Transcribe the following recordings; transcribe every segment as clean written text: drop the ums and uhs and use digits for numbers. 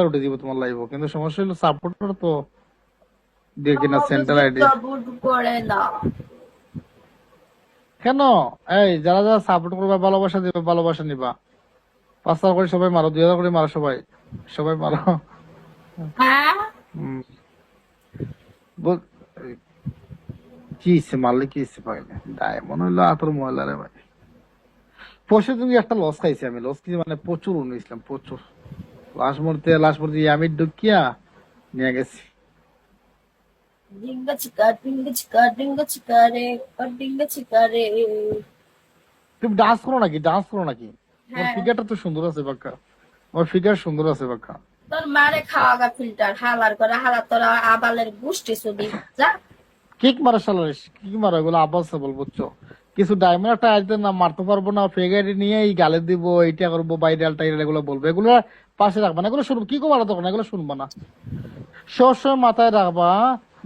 উঠে দিব তোমার লাইভ, কিন্তু সমস্যা হলো সাপোর্টার তো দিয়ে কিনা সেন্টার আইডি সাপোর্ট করে না। কেন? এই যারা যারা সাপোর্ট করবে, ভালোবাসা দিবে, ভালোবাসা নিবা। 5,000 করে সবাই মারো, 2,000 করে মারো, সবাই সবাই মারো। হ্যাঁ হুম, বল- কি ইচ্ছে মারলে কি ইচ্ছে পাইলে দায় মনে হইলো আতর ময়লা রে ভাই। পরশু তুমি একটা লস খাইছি আমি, লস কি মানে প্রচুর নিয়েছিলাম, প্রচুর। লাস্ট মুহূর্তে আমি ঢুকিয়া নিয়ে গেছি। ডিঙ্গা চিকা ডিঙ্গা চিকা ডিঙ্গা চিকা রে ডিঙ্গা চিকা রে। তুমি ডান্স করো নাকি? ডান্স করো নাকি? তোমার হ্যাঁ ফিগারটা তো সুন্দর আছে বাক্কা, তোমার ফিগার সুন্দর আছে বাক্কা। তোর মারে খাওয়া গা ফিল্টার হালার করে হালা তোরা আবালের গোষ্ঠী ছবি যা। কিক মারা শালা, কিক মারা এগুলো আবাস বল, বুঝছো? কিছু ডায়মন্ড একটা আসবে না, মারতে পারবো না, ফেগারি নিয়ে এই গালে দিব, এইটা করবো, বাইরে টাইরে এগুলো বলবো, এগুলো পাশে রাখবা না, এগুলো শুনবো কি মারা তখন, এগুলো শুনবো না। সবসময় মাথায় রাখবা,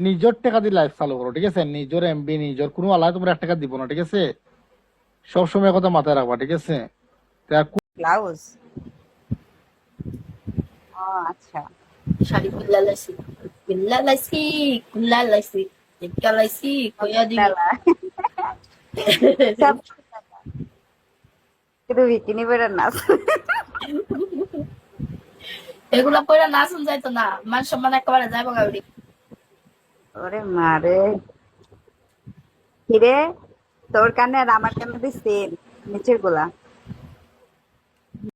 নিজের টাকা দিয়ে লাইফ চালু করো, ঠিক আছে? নিজের এমবি নিজের, কোনো আলাদা তোমার 1 টাকা দিব না, ঠিক আছে? সবসময় কথা মাথায় রাখবা, ঠিক আছে? তা ব্লাউজ? ও আচ্ছা। শাড়ি কুল্লা লাইছি টিকা লাইছি কইয়া দিবি। ডালা সব কিন্তু বিকিনি পরে নাচ। এগুলা কইরা নাচুন যাইতো না, মান সম্মান একেবারে যাইব গাউরি। ওরে মারে, হিরে তোর কানে আর আমার কানে দি সেম, নিচের গুলা।